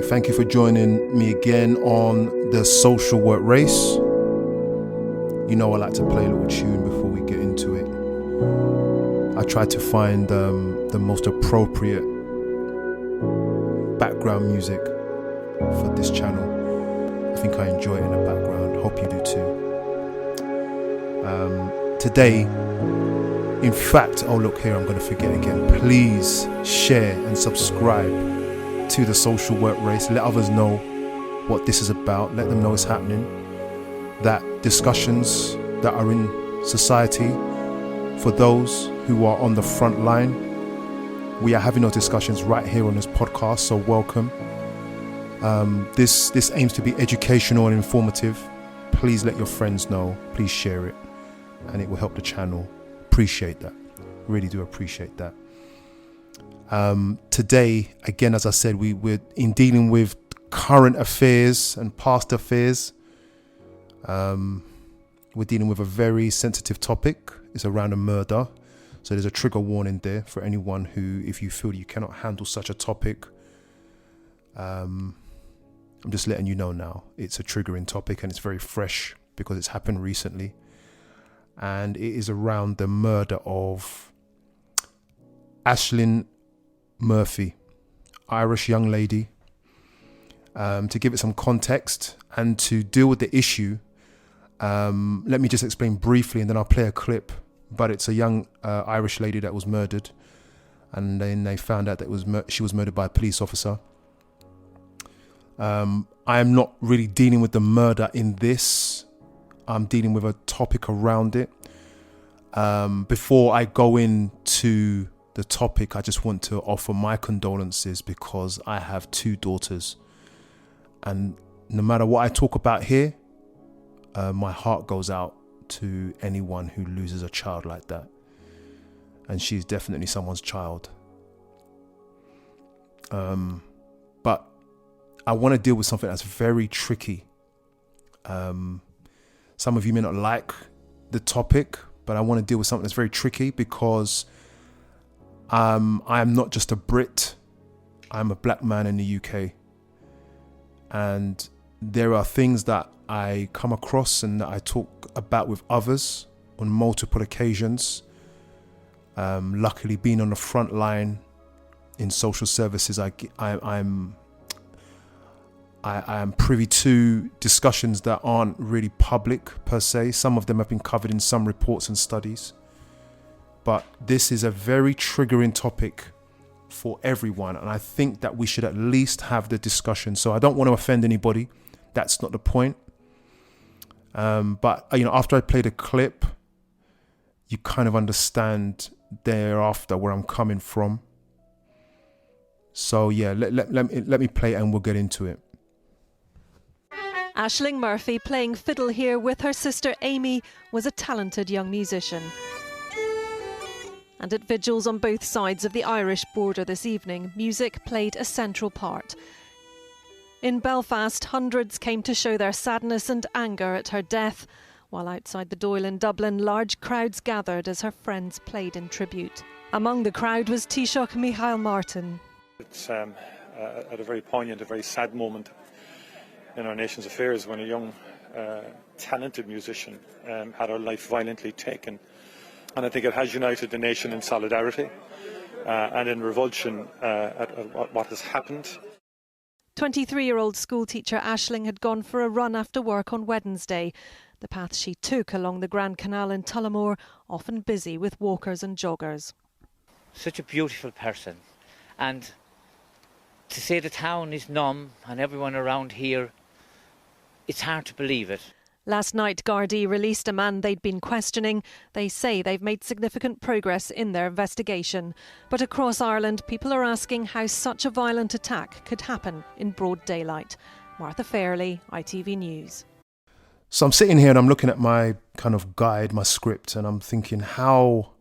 Thank you for joining me again on the social work race. You know I like to play a little tune before we get into it. I tried to find the most appropriate background music for this channel. I think I enjoy it in the background. Hope you do too. Today, in fact, oh look here, I'm going to forget again. Please share and subscribe to the social work race. Let others know what this is about. Let them know it's happening. That discussions that are in society, for those who are on the front line, we are having those discussions right here on this podcast, so welcome. This aims to be educational and informative. Please let your friends know. Please share it, and it will help the channel. Appreciate that. Really do appreciate that. Today, again, as I said, we're in dealing with current affairs and past affairs. We're dealing with a very sensitive topic. It's around a murder. So there's a trigger warning there for anyone who, if you feel you cannot handle such a topic, I'm just letting you know now. It's a triggering topic and it's very fresh because it's happened recently. And it is around the murder of Aislinn Murphy, Irish young lady. To give it some context and to deal with the issue, let me just explain briefly and then I'll play a clip. But it's a young Irish lady that was murdered, and then they found out that she was murdered by a police officer. I am not really dealing with the murder in this. I'm dealing with a topic around it. Before I go into the topic, I just want to offer my condolences because I have 2 daughters. And no matter what I talk about here, my heart goes out to anyone who loses a child like that. And she's definitely someone's child. But I want to deal with something that's very tricky. Some of you may not like the topic, but I want to deal with something that's very tricky because I am not just a Brit. I'm a black man in the UK. And there are things that I come across and that I talk about with others on multiple occasions. Luckily, being on the front line in social services, I am privy to discussions that aren't really public per se. Some of them have been covered in some reports and studies. But this is a very triggering topic for everyone. And I think that we should at least have the discussion. So I don't want to offend anybody. That's not the point. But, after I play the clip, you kind of understand thereafter where I'm coming from. So, yeah, let me play it and we'll get into it. Aislinn Murphy, playing fiddle here with her sister Amy, was a talented young musician. And at vigils on both sides of the Irish border this evening, music played a central part. In Belfast, hundreds came to show their sadness and anger at her death, while outside the Dáil in Dublin, large crowds gathered as her friends played in tribute. Among the crowd was Taoiseach Micheál Martin. It's at a very poignant, a very sad moment in our nation's affairs when a young, talented musician had her life violently taken. And I think it has united the nation in solidarity and in revulsion at what has happened. 23-year-old schoolteacher Aislinn had gone for a run after work on Wednesday. The path she took along the Grand Canal in Tullamore, often busy with walkers and joggers. Such a beautiful person. And to say the town is numb and everyone around here, it's hard to believe it. Last night, Gardaí released a man they'd been questioning. They say they've made significant progress in their investigation. But across Ireland, people are asking how such a violent attack could happen in broad daylight. Martha Fairley, ITV News. So I'm sitting here and I'm looking at my kind of guide, my script, and I'm thinking, how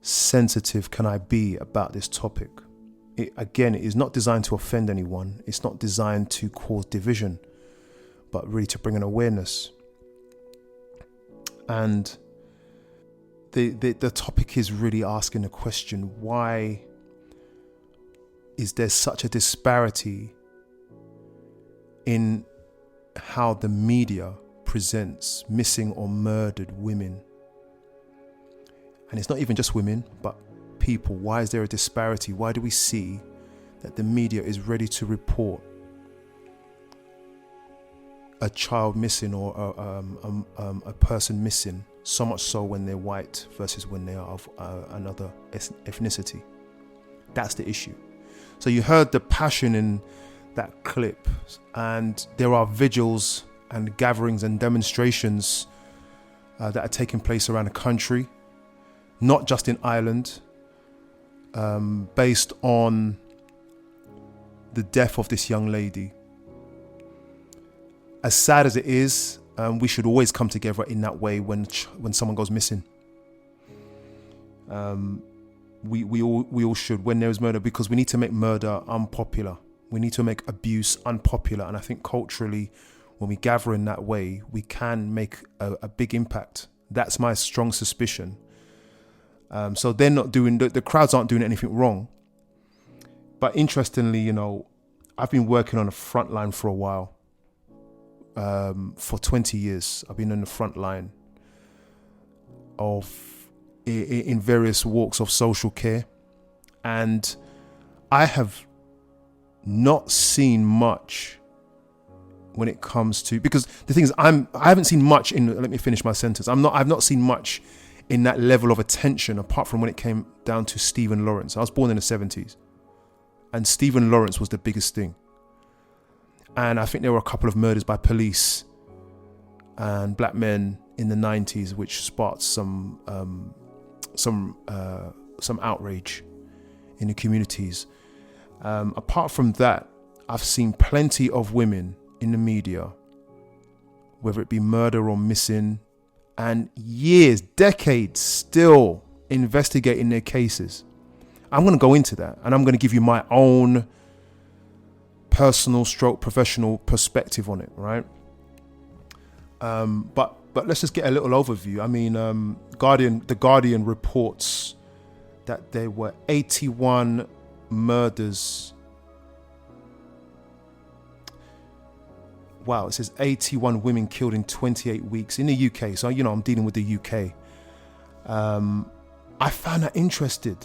sensitive can I be about this topic? It is not designed to offend anyone. It's not designed to cause division, but really to bring an awareness. And the topic is really asking the question, why is there such a disparity in how the media presents missing or murdered women. And it's not even just women, but people. Why is there a disparity? Why do we see that the media is ready to report a child missing or a person missing, so much so when they're white versus when they are of another ethnicity? That's the issue. So you heard the passion in that clip, and there are vigils and gatherings and demonstrations that are taking place around the country, not just in Ireland, based on the death of this young lady. As sad as it is, we should always come together in that way when someone goes missing. We all should when there is murder, because we need to make murder unpopular. We need to make abuse unpopular. And I think culturally, when we gather in that way, we can make a big impact. That's my strong suspicion. So they're not doing, the crowds aren't doing anything wrong. But interestingly, you know, I've been working on the front line for a while. For 20 years, I've been on the front line in various walks of social care. And I have not seen much when it comes to, because the thing is, I haven't seen much in, let me finish my sentence. I've not seen much in that level of attention, apart from when it came down to Stephen Lawrence. I was born in the 70s, and Stephen Lawrence was the biggest thing. And I think there were a couple of murders by police and black men in the 90s, which sparked some outrage in the communities. Apart from that, I've seen plenty of women in the media, whether it be murder or missing, and years, decades, still investigating their cases. I'm going to go into that, and I'm going to give you my own personal / professional perspective on it, right? But let's just get a little overview. I mean, the Guardian reports that there were 81 murders. Wow, it says 81 women killed in 28 weeks in the UK. So, you know, I'm dealing with the UK. I found that interesting.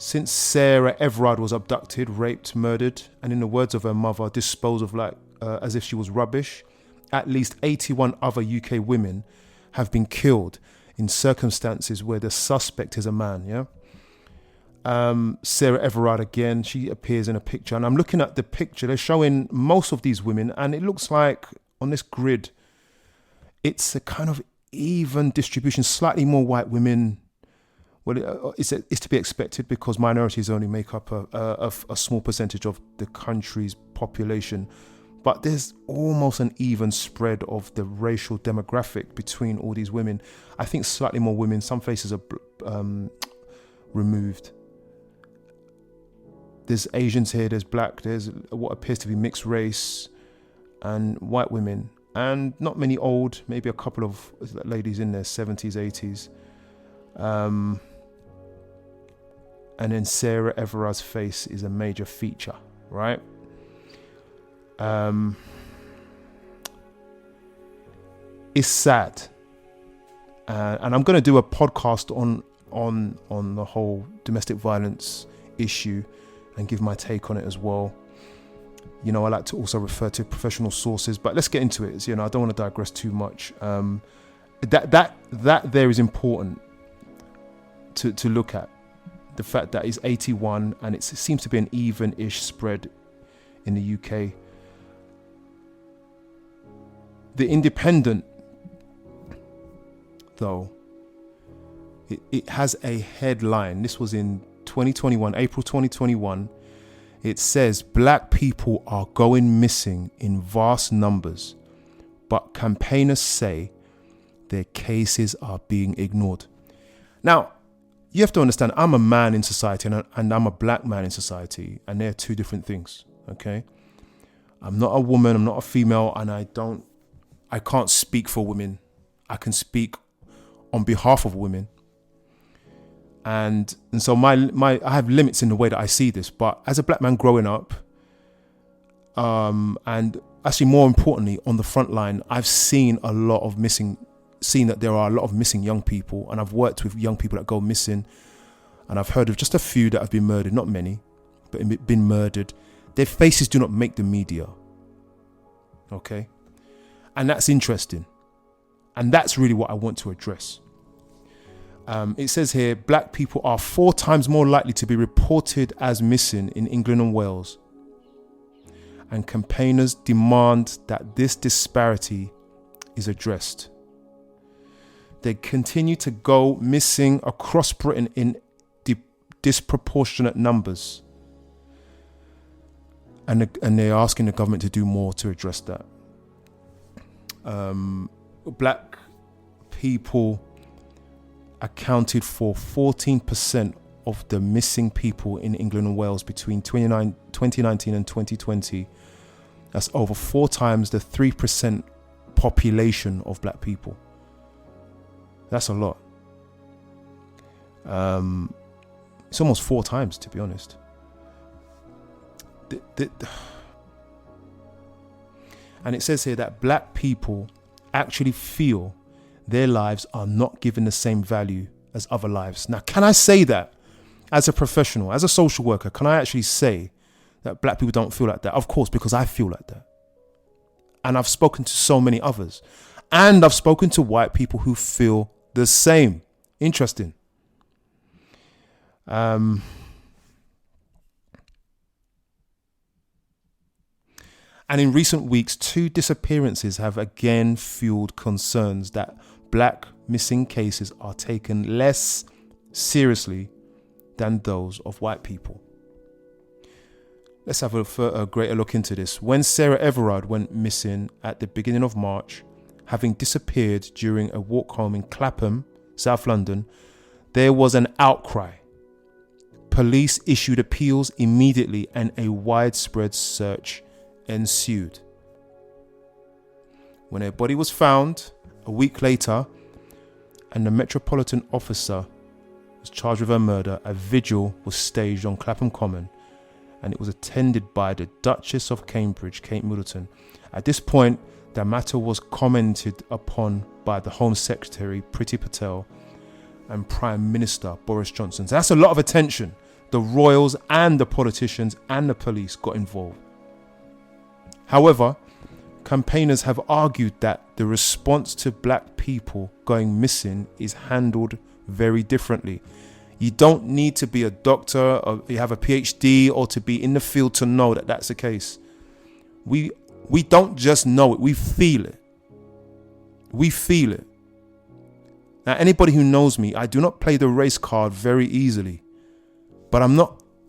Since Sarah Everard was abducted, raped, murdered, and in the words of her mother, disposed of as if she was rubbish, at least 81 other UK women have been killed in circumstances where the suspect is a man, yeah? Sarah Everard again, she appears in a picture, and I'm looking at the picture. They're showing most of these women, and it looks like on this grid, it's a kind of even distribution, slightly more white women. Well, it's to be expected, because minorities only make up a small percentage of the country's population. But there's almost an even spread of the racial demographic between all these women. I think slightly more women. Some faces are removed. There's Asians here, there's black, there's what appears to be mixed race, and white women. And not many old, maybe a couple of ladies in their 70s, 80s. And then Sarah Everard's face is a major feature, right? It's sad. And I'm going to do a podcast on the whole domestic violence issue and give my take on it as well. You know, I like to also refer to professional sources, but let's get into it. You know, I don't want to digress too much. That there is important to look at. The fact that it's 81 and it seems to be an even-ish spread in the UK. The Independent, though, it has a headline. This was in 2021, April 2021. It says, black people are going missing in vast numbers, but campaigners say their cases are being ignored. Now, you have to understand, I'm a man in society and I'm a black man in society, and they're two different things, okay? I'm not a woman, I'm not a female, and I can't speak for women. I can speak on behalf of women. And so I have limits in the way that I see this, but as a black man growing up, And actually, more importantly, on the front line, I've seen that there are a lot of missing young people, and I've worked with young people that go missing, and I've heard of just a few that have been murdered, not many, but been murdered. Their faces do not make the media. Okay? And that's interesting. And that's really what I want to address. It says here, black people are 4 times more likely to be reported as missing in England and Wales. And campaigners demand that this disparity is addressed. They continue to go missing across Britain in disproportionate numbers. And they're asking the government to do more to address that. Black people accounted for 14% of the missing people in England and Wales between 2019 and 2020. That's over 4 times the 3% population of black people. That's a lot. It's almost 4 times, to be honest. And it says here that black people actually feel their lives are not given the same value as other lives. Now, can I say that as a professional, as a social worker, can I actually say that black people don't feel like that? Of course, because I feel like that. And I've spoken to so many others. And I've spoken to white people who feel the same. Interesting. And in recent weeks, 2 disappearances have again fueled concerns that black missing cases are taken less seriously than those of white people. Let's have a greater look into this. When Sarah Everard went missing at the beginning of March, having disappeared during a walk home in Clapham, South London, there was an outcry. Police issued appeals immediately and a widespread search ensued. When her body was found a week later and the Metropolitan Officer was charged with her murder, a vigil was staged on Clapham Common and it was attended by the Duchess of Cambridge, Kate Middleton. At this point, the matter was commented upon by the Home Secretary, Priti Patel, and Prime Minister Boris Johnson. So that's a lot of attention. The royals and the politicians and the police got involved. However, campaigners have argued that the response to black people going missing is handled very differently. You don't need to be a doctor or you have a PhD or to be in the field to know that that's the case. We don't just know it, we feel it. We feel it. Now, anybody who knows me, I do not play the race card very easily. But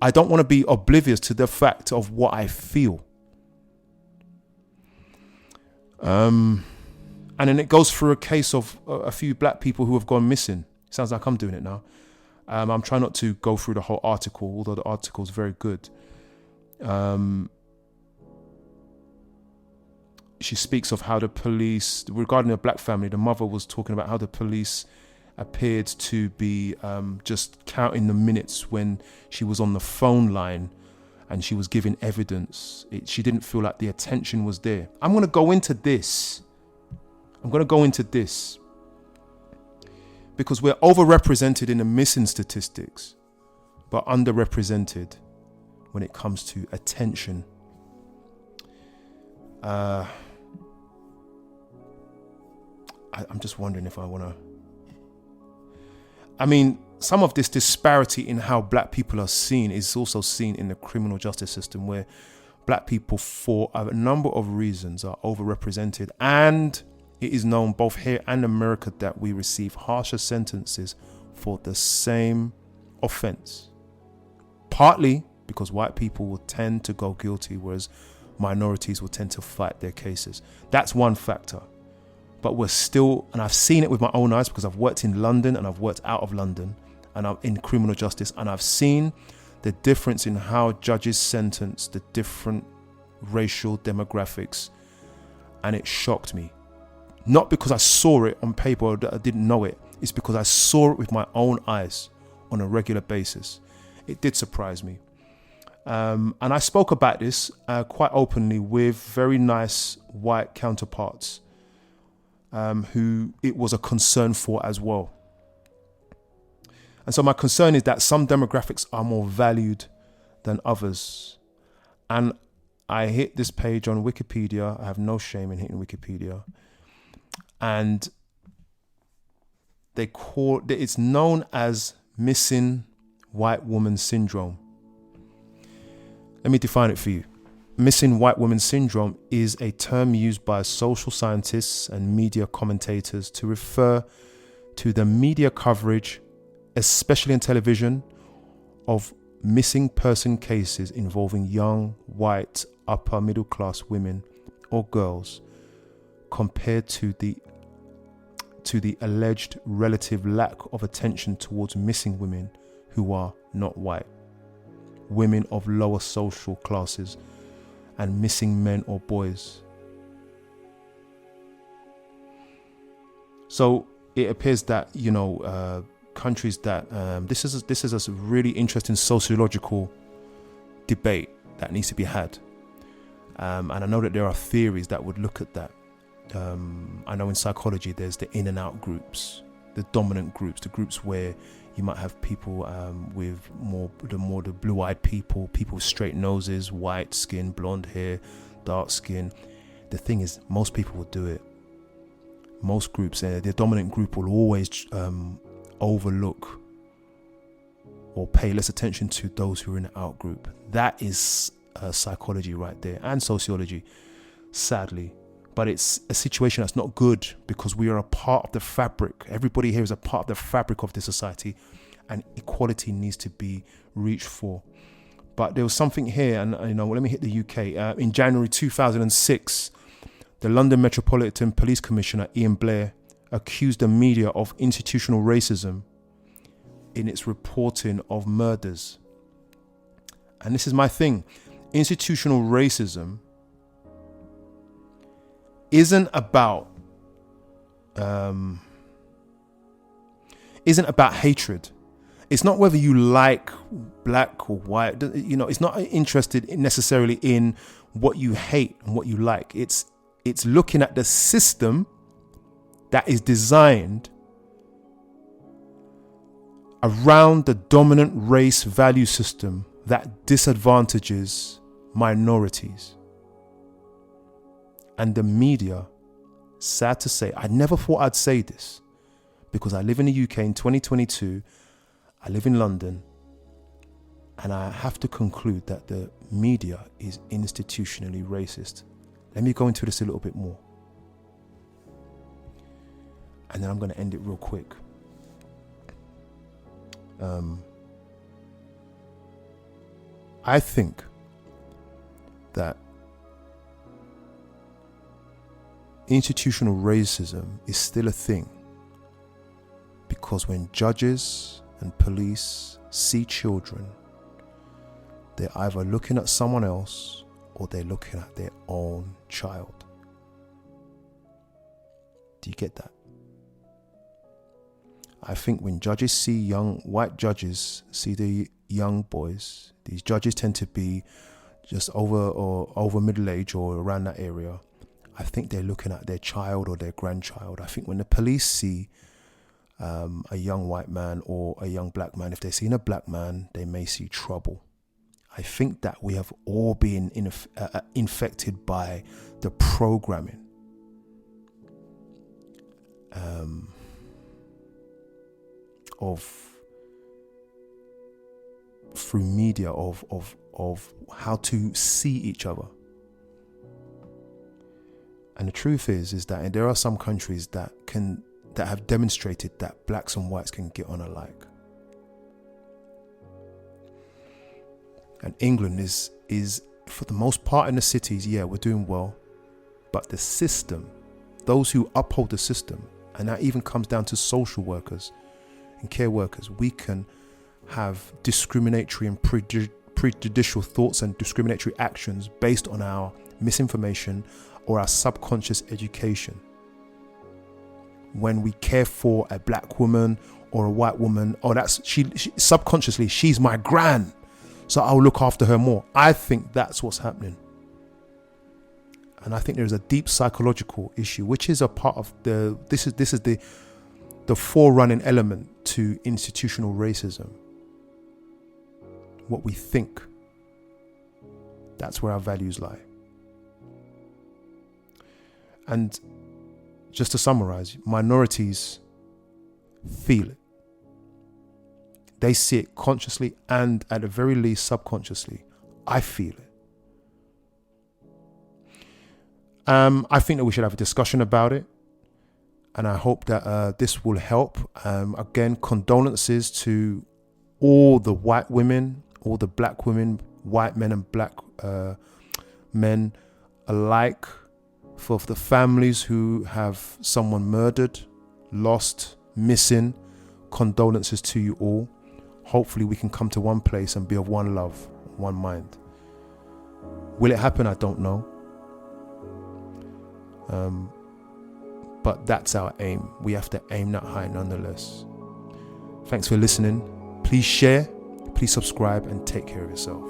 I don't want to be oblivious to the fact of what I feel. And then it goes through a case of a few black people who have gone missing. Sounds like I'm doing it now. I'm trying not to go through the whole article, although the article is very good. She speaks of how the police, regarding a black family, the mother was talking about how the police appeared to be just counting the minutes when she was on the phone line and she was giving evidence. She didn't feel like the attention was there. I'm going to go into this. Because we're overrepresented in the missing statistics, but underrepresented when it comes to attention. I'm just wondering if I want to... I mean, some of this disparity in how black people are seen is also seen in the criminal justice system, where black people, for a number of reasons, are overrepresented. And it is known both here and America that we receive harsher sentences for the same offense. Partly because white people will tend to go guilty, whereas minorities will tend to fight their cases. That's one factor. But we're still, and I've seen it with my own eyes because I've worked in London and I've worked out of London and I'm in criminal justice, and I've seen the difference in how judges sentence the different racial demographics, and it shocked me. Not because I saw it on paper or that I didn't know it. It's because I saw it with my own eyes on a regular basis. It did surprise me. And I spoke about this quite openly with very nice white counterparts who it was a concern for as well. And so my concern is that some demographics are more valued than others. And I hit this page on Wikipedia. I have no shame in hitting Wikipedia. And it's known as missing white woman syndrome. Let me define it for you. Missing white woman syndrome is a term used by social scientists and media commentators to refer to the media coverage, especially in television, of missing person cases involving young, white, upper middle class women or girls, compared to the alleged relative lack of attention towards missing women who are not white, women of lower social classes, and missing men or boys. So it appears that, countries that this is a really interesting sociological debate that needs to be had, and I know that there are theories that would look at that. I know in psychology there's the in and out groups, the dominant groups, the groups where you might have people with the blue-eyed people with straight noses, white skin, blonde hair, dark skin. The thing is, most people will do it. Most groups, the dominant group will always overlook or pay less attention to those who are in the out group. That is psychology right there, and sociology, sadly. But it's a situation that's not good, because we are a part of the fabric. Everybody here is a part of the fabric of this society, and equality needs to be reached for. But there was something here, and let me hit the UK. In January 2006, the London Metropolitan Police Commissioner Ian Blair accused the media of institutional racism in its reporting of murders. And this is my thing. Institutional racism isn't about hatred. It's not whether you like black or white. It's not interested necessarily in what you hate and what you like. It's looking at the system that is designed around the dominant race value system that disadvantages minorities. And the media, sad to say, I never thought I'd say this, because I live in the UK in 2022, I live in London, and I have to conclude that the media is institutionally racist. Let me go into this a little bit more, and then I'm going to end it real quick. I think that institutional racism is still a thing, because when judges and police see children, they're either looking at someone else or they're looking at their own child. Do you get that? I think when judges see young white judges see the young boys, these judges tend to be just over middle age or around that area. I think they're looking at their child or their grandchild. I think when the police see a young white man or a young black man, if they're seeing a black man, they may see trouble. I think that we have all been infected by the programming through media of how to see each other. And the truth is that there are some countries that have demonstrated that blacks and whites can get on alike. And England is for the most part in the cities, we're doing well. But the system, those who uphold the system, and that even comes down to social workers and care workers, we can have discriminatory and prejudicial thoughts and discriminatory actions based on our misinformation or our subconscious education. When we care for a black woman or a white woman, she subconsciously, she's my gran, so I'll look after her more. I think that's what's happening. And I think there's a deep psychological issue, which is a part of this is the forerunning element to institutional racism. What we think. That's where our values lie. And just to summarize, minorities feel it. They see it consciously and at the very least subconsciously. I feel it. I think that we should have a discussion about it. And I hope that this will help. Again, condolences to all the white women, all the black women, white men and black men alike, for the families who have someone murdered, lost, missing. Condolences to you all. Hopefully we can come to one place and be of one love, one mind. Will it happen? I don't know. But that's our aim. We have to aim that high nonetheless. Thanks for listening. Please share, please subscribe, and take care of yourself.